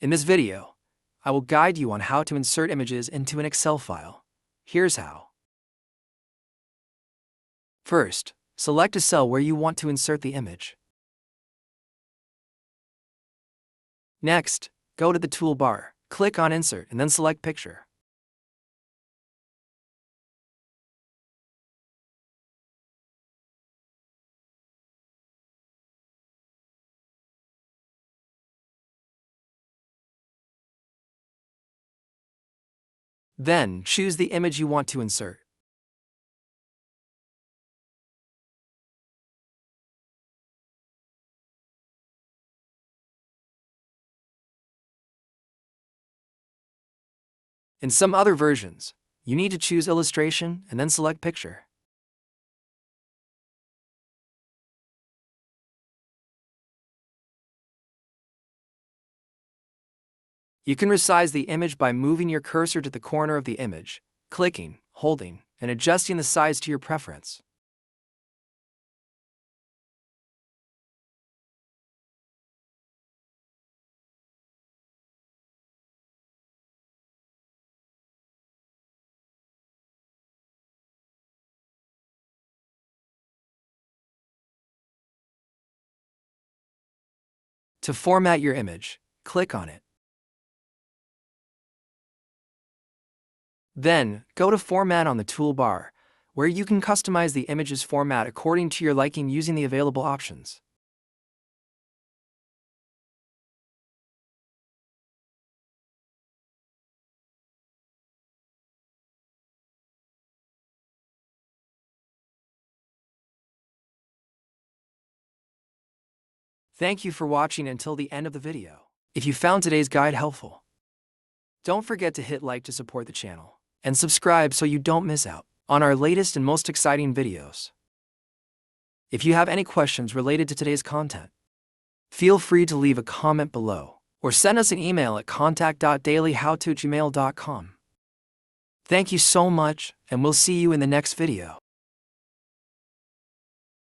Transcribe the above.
In this video, I will guide you on how to insert images into an Excel file. Here's how. First, select a cell where you want to insert the image. Next, go to the toolbar, click on Insert, and then select Picture. Then, choose the image you want to insert. In some other versions, you need to choose Illustration and then select Picture. You can resize the image by moving your cursor to the corner of the image, clicking, holding, and adjusting the size to your preference. To format your image, click on it. Then, go to Format on the toolbar, where you can customize the image's format according to your liking using the available options. Thank you for watching until the end of the video. If you found today's guide helpful, don't forget to hit like to support the channel, and subscribe so you don't miss out on our latest and most exciting videos. If you have any questions related to today's content, feel free to leave a comment below or send us an email at contact.dailyhowto@gmail.com. Thank you so much, and we'll see you in the next video.